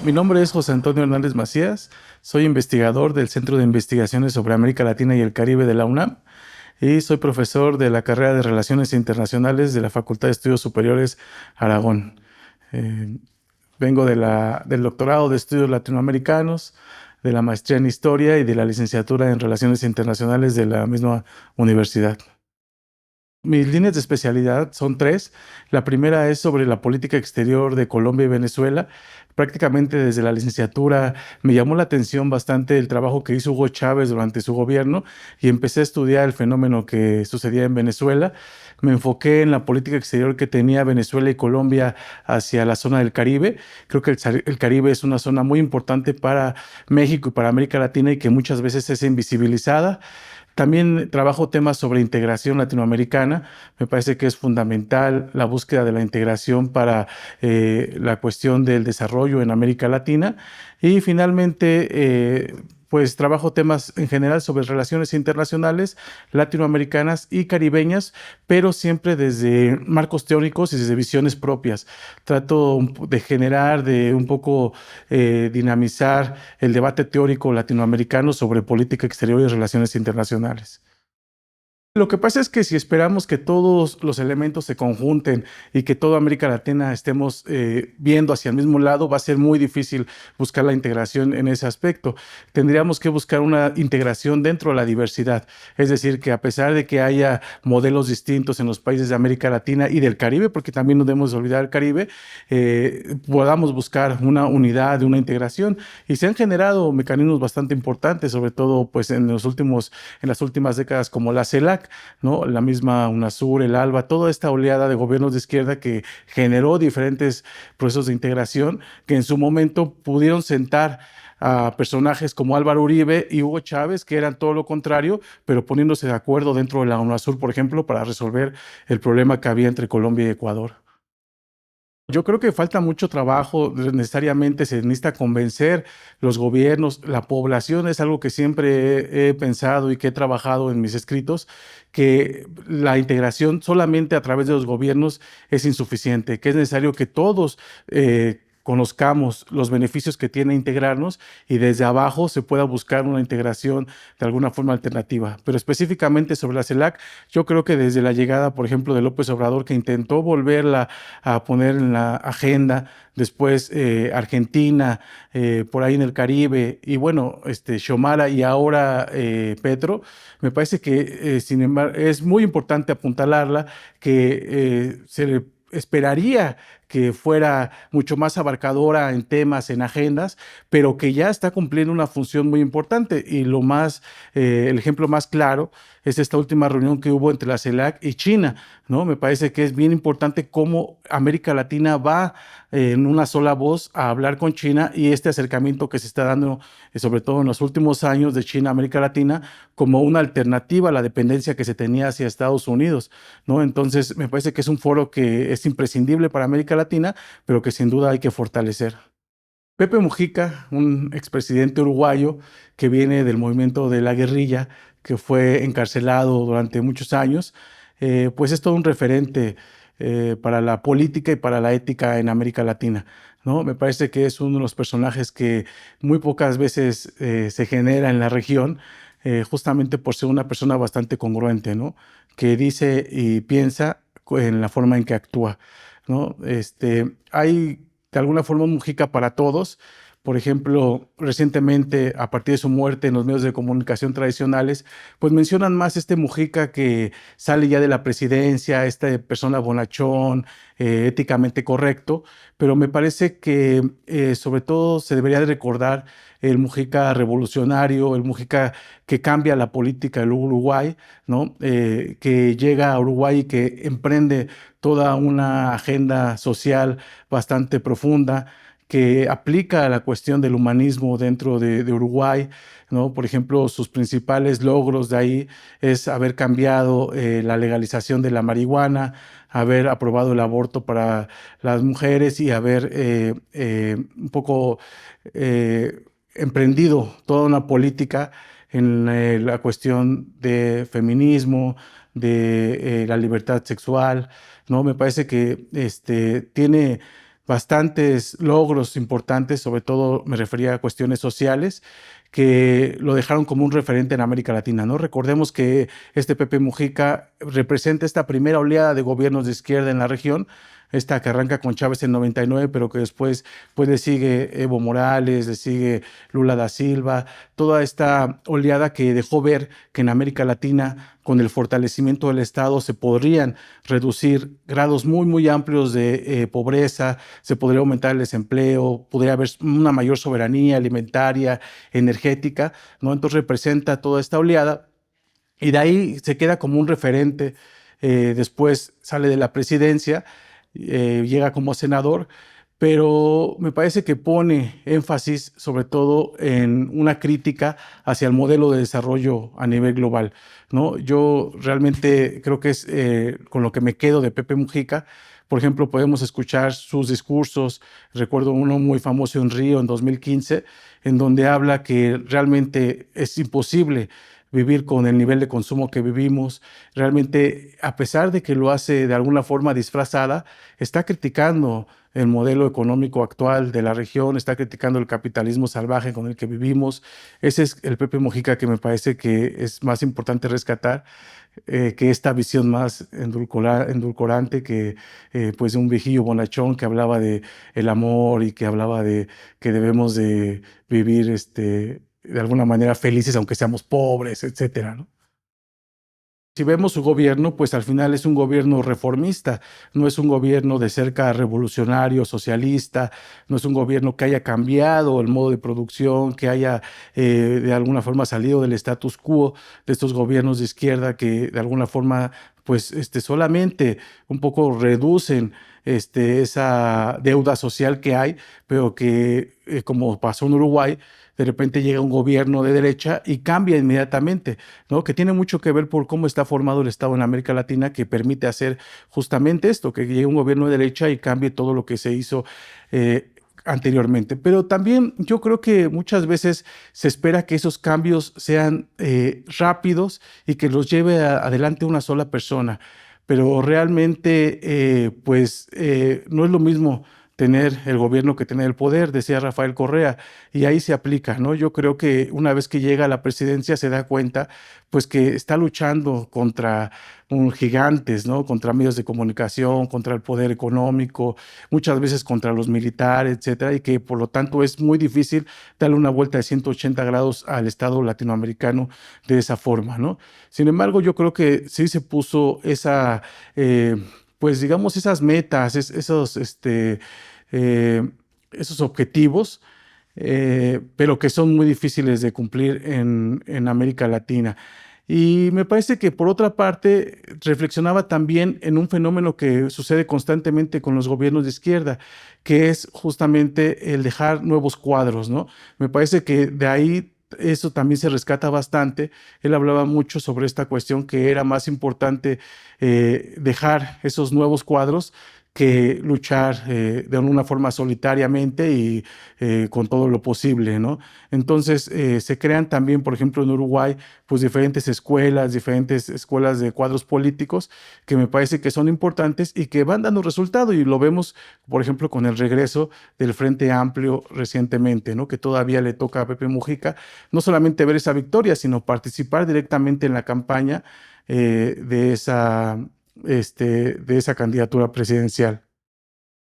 Mi nombre es José Antonio Hernández Macías, soy investigador del Centro de Investigaciones sobre América Latina y el Caribe de la UNAM y soy profesor de la carrera de Relaciones Internacionales de la Facultad de Estudios Superiores Aragón. Eh, Vengo del doctorado de Estudios Latinoamericanos, de la maestría en Historia y de la licenciatura en Relaciones Internacionales de la misma universidad. Mis líneas de especialidad son tres. La primera es sobre la política exterior de Colombia y Venezuela. Prácticamente desde la licenciatura me llamó la atención bastante el trabajo que hizo Hugo Chávez durante su gobierno y empecé a estudiar el fenómeno que sucedía en Venezuela. Me enfoqué en la política exterior que tenía Venezuela y Colombia hacia la zona del Caribe. Creo que el Caribe es una zona muy importante para México y para América Latina y que muchas veces es invisibilizada. También trabajo temas sobre integración latinoamericana. Me parece que es fundamental la búsqueda de la integración para la cuestión del desarrollo en América Latina. Y finalmente, pues trabajo temas en general sobre relaciones internacionales latinoamericanas y caribeñas, pero siempre desde marcos teóricos y desde visiones propias. Trato de generar, de un poco dinamizar el debate teórico latinoamericano sobre política exterior y relaciones internacionales. Lo que pasa es que si esperamos que todos los elementos se conjunten y que toda América Latina estemos viendo hacia el mismo lado, va a ser muy difícil buscar la integración en ese aspecto. Tendríamos que buscar una integración dentro de la diversidad. Es decir, que a pesar de que haya modelos distintos en los países de América Latina y del Caribe, porque también no debemos olvidar el Caribe, podamos buscar una unidad, una integración. Y se han generado mecanismos bastante importantes, sobre todo pues, en las últimas décadas, como la CELAC, ¿no? La misma UNASUR, el ALBA, toda esta oleada de gobiernos de izquierda que generó diferentes procesos de integración que en su momento pudieron sentar a personajes como Álvaro Uribe y Hugo Chávez, que eran todo lo contrario, pero poniéndose de acuerdo dentro de la UNASUR, por ejemplo, para resolver el problema que había entre Colombia y Ecuador. Yo creo que falta mucho trabajo, necesariamente se necesita convencer los gobiernos, la población es algo que siempre he pensado y que he trabajado en mis escritos, que la integración solamente a través de los gobiernos es insuficiente, que es necesario que todos conozcamos los beneficios que tiene integrarnos y desde abajo se pueda buscar una integración de alguna forma alternativa. Pero específicamente sobre la CELAC, yo creo que desde la llegada, por ejemplo, de López Obrador, que intentó volverla a poner en la agenda, después Argentina, por ahí en el Caribe, y bueno, Xiomara y ahora Petro, me parece que, sin embargo, es muy importante apuntalarla, que se esperaría que fuera mucho más abarcadora en temas, en agendas, pero que ya está cumpliendo una función muy importante. Y el ejemplo más claro es esta última reunión que hubo entre la CELAC y China, ¿no? Me parece que es bien importante cómo América Latina va en una sola voz a hablar con China y este acercamiento que se está dando, sobre todo en los últimos años de China a América Latina, como una alternativa a la dependencia que se tenía hacia Estados Unidos, ¿no? Entonces, me parece que es un foro que es imprescindible para América Latina, pero que sin duda hay que fortalecer. Pepe Mujica, un expresidente uruguayo que viene del movimiento de la guerrilla, que fue encarcelado durante muchos años, pues es todo un referente para la política y para la ética en América Latina, ¿no? Me parece que es uno de los personajes que muy pocas veces se genera en la región, justamente por ser una persona bastante congruente, ¿no? Que dice y piensa en la forma en que actúa, ¿no? Hay de alguna forma un Mujica para todos. Por ejemplo, recientemente, a partir de su muerte en los medios de comunicación tradicionales, pues mencionan más este Mujica que sale ya de la presidencia, esta persona bonachón, éticamente correcto, pero me parece que sobre todo se debería de recordar el Mujica revolucionario, el Mujica que cambia la política del Uruguay, ¿no? Que llega a Uruguay y que emprende toda una agenda social bastante profunda, que aplica la cuestión del humanismo dentro de Uruguay, ¿no? Por ejemplo, sus principales logros de ahí es haber cambiado la legalización de la marihuana, haber aprobado el aborto para las mujeres y haber un poco emprendido toda una política en la cuestión de feminismo, de la libertad sexual, ¿no? Me parece que tiene bastantes logros importantes, sobre todo me refería a cuestiones sociales, que lo dejaron como un referente en América Latina, ¿no? Recordemos que este Pepe Mujica representa esta primera oleada de gobiernos de izquierda en la región, esta que arranca con Chávez en 99, pero que después pues, le sigue Evo Morales, le sigue Lula da Silva, toda esta oleada que dejó ver que en América Latina, con el fortalecimiento del Estado, se podrían reducir grados muy, muy amplios de pobreza, se podría aumentar el desempleo, podría haber una mayor soberanía alimentaria, energética, ¿no? Entonces representa toda esta oleada y de ahí se queda como un referente. Después sale de la presidencia, llega como senador, pero me parece que pone énfasis sobre todo en una crítica hacia el modelo de desarrollo a nivel global, ¿no? Yo realmente creo que es con lo que me quedo de Pepe Mujica. Por ejemplo, podemos escuchar sus discursos. Recuerdo uno muy famoso en Río en 2015, en donde habla que realmente es imposible vivir con el nivel de consumo que vivimos. Realmente, a pesar de que lo hace de alguna forma disfrazada, está criticando el modelo económico actual de la región, está criticando el capitalismo salvaje con el que vivimos. Ese es el Pepe Mujica que me parece que es más importante rescatar, que esta visión más endulcorante que pues un viejillo bonachón que hablaba de el amor y que hablaba de que debemos de vivir de alguna manera felices aunque seamos pobres, etcétera, ¿no? Si vemos su gobierno, pues al final es un gobierno reformista, no es un gobierno de cerca revolucionario, socialista, no es un gobierno que haya cambiado el modo de producción, que haya de alguna forma salido del status quo de estos gobiernos de izquierda que de alguna forma pues solamente un poco reducen esa deuda social que hay, pero que como pasó en Uruguay, de repente llega un gobierno de derecha y cambia inmediatamente, ¿no? Que tiene mucho que ver por cómo está formado el Estado en América Latina, que permite hacer justamente esto, que llegue un gobierno de derecha y cambie todo lo que se hizo anteriormente. Pero también yo creo que muchas veces se espera que esos cambios sean rápidos y que los lleve adelante una sola persona. Pero realmente, no es lo mismo tener el gobierno que tener el poder, decía Rafael Correa, y ahí se aplica, ¿no? Yo creo que una vez que llega a la presidencia se da cuenta, pues que está luchando contra gigantes, ¿no? Contra medios de comunicación, contra el poder económico, muchas veces contra los militares, etcétera, y que por lo tanto es muy difícil darle una vuelta de 180 grados al Estado latinoamericano de esa forma, ¿no? Sin embargo, yo creo que sí se puso pues digamos, esas metas, eh, esos objetivos, pero que son muy difíciles de cumplir en América Latina. Y me parece que por otra parte reflexionaba también en un fenómeno que sucede constantemente con los gobiernos de izquierda, que es justamente el dejar nuevos cuadros, ¿no? Me parece que de ahí eso también se rescata bastante. Él hablaba mucho sobre esta cuestión que era más importante dejar esos nuevos cuadros que luchar de alguna forma solitariamente y con todo lo posible, ¿no? Entonces se crean también, por ejemplo, en Uruguay, pues diferentes escuelas de cuadros políticos que me parece que son importantes y que van dando resultado y lo vemos, por ejemplo, con el regreso del Frente Amplio recientemente, ¿no? Que todavía le toca a Pepe Mujica no solamente ver esa victoria, sino participar directamente en la campaña de esa candidatura presidencial.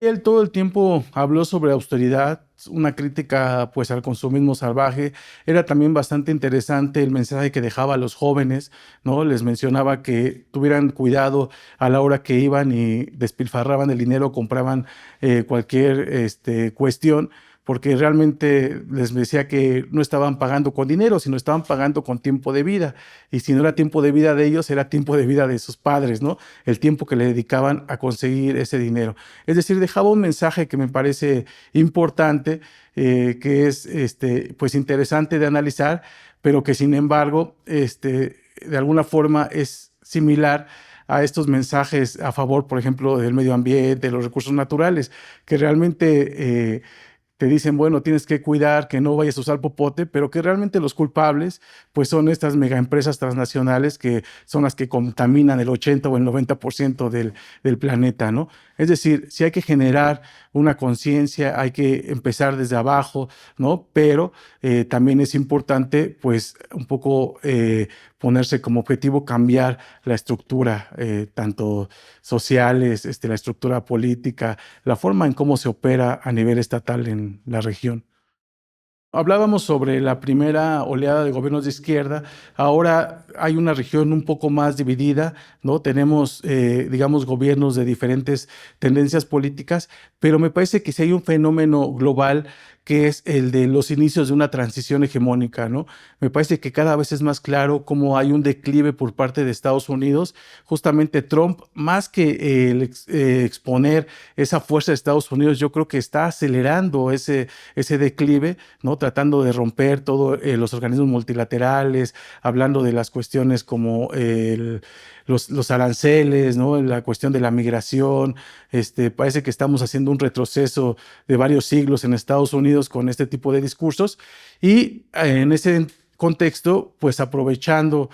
Él todo el tiempo habló sobre austeridad, una crítica pues al consumismo salvaje. Era también bastante interesante el mensaje que dejaba a los jóvenes, ¿no? Les mencionaba que tuvieran cuidado a la hora que iban y despilfarraban el dinero, compraban cualquier cuestión, porque realmente les decía que no estaban pagando con dinero, sino estaban pagando con tiempo de vida. Y si no era tiempo de vida de ellos, era tiempo de vida de sus padres, ¿no? El tiempo que le dedicaban a conseguir ese dinero. Es decir, dejaba un mensaje que me parece importante, que es pues interesante de analizar, pero que sin embargo, de alguna forma es similar a estos mensajes a favor, por ejemplo, del medio ambiente, de los recursos naturales, que realmente te dicen, bueno, tienes que cuidar que no vayas a usar popote, pero que realmente los culpables, pues son estas megaempresas transnacionales que son las que contaminan el 80 o el 90% del planeta, ¿no? Es decir, sí hay que generar una conciencia, hay que empezar desde abajo, ¿no? Pero también es importante, pues, un poco ponerse como objetivo cambiar la estructura, tanto sociales, la estructura política, la forma en cómo se opera a nivel estatal en la región. Hablábamos sobre la primera oleada de gobiernos de izquierda. Ahora hay una región un poco más dividida, ¿no? Tenemos, digamos, gobiernos de diferentes tendencias políticas, pero me parece que sí hay un fenómeno global que es el de los inicios de una transición hegemónica, ¿no? Me parece que cada vez es más claro cómo hay un declive por parte de Estados Unidos. Justamente Trump, más que exponer esa fuerza de Estados Unidos, yo creo que está acelerando ese declive, ¿no? Tratando de romper todos los organismos multilaterales, hablando de las cuestiones como los aranceles, ¿no? La cuestión de la migración. Parece que estamos haciendo un retroceso de varios siglos en Estados Unidos con este tipo de discursos y en ese contexto, pues aprovechando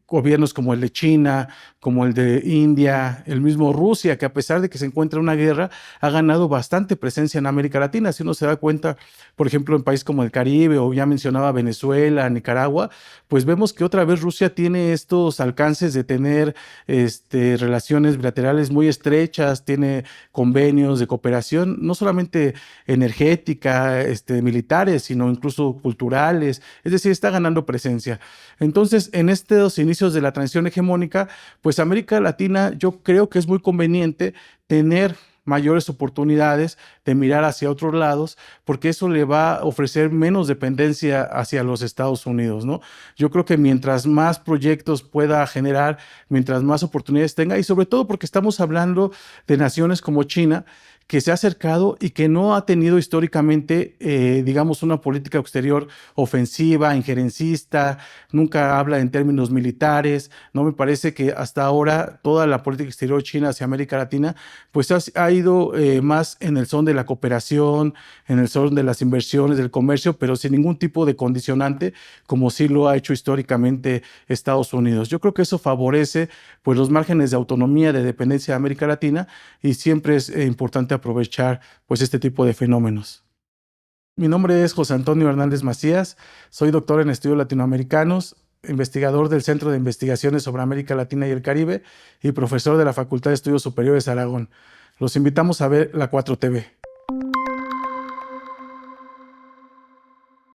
gobiernos como el de China, como el de India, el mismo Rusia, que a pesar de que se encuentra en una guerra, ha ganado bastante presencia en América Latina. Si uno se da cuenta, por ejemplo, en países como el Caribe, o ya mencionaba Venezuela, Nicaragua, pues vemos que otra vez Rusia tiene estos alcances de tener relaciones bilaterales muy estrechas, tiene convenios de cooperación, no solamente energética, militares, sino incluso culturales, es decir, está ganando presencia. Entonces, en estos inicios de la transición hegemónica, pues América Latina yo creo que es muy conveniente tener mayores oportunidades de mirar hacia otros lados, porque eso le va a ofrecer menos dependencia hacia los Estados Unidos, ¿no? Yo creo que mientras más proyectos pueda generar, mientras más oportunidades tenga, y sobre todo porque estamos hablando de naciones como China, que se ha acercado y que no ha tenido históricamente, digamos, una política exterior ofensiva, injerencista, nunca habla en términos militares. No me parece que hasta ahora toda la política exterior china hacia América Latina, pues ha ido más en el son de la cooperación, en el son de las inversiones, del comercio, pero sin ningún tipo de condicionante, como sí lo ha hecho históricamente Estados Unidos. Yo creo que eso favorece, pues, los márgenes de autonomía, de dependencia de América Latina, y siempre es importante aprovechar, pues, este tipo de fenómenos. Mi nombre es José Antonio Hernández Macías, soy doctor en estudios latinoamericanos, investigador del Centro de Investigaciones sobre América Latina y el Caribe y profesor de la Facultad de Estudios Superiores Aragón. Los invitamos a ver la 4TV.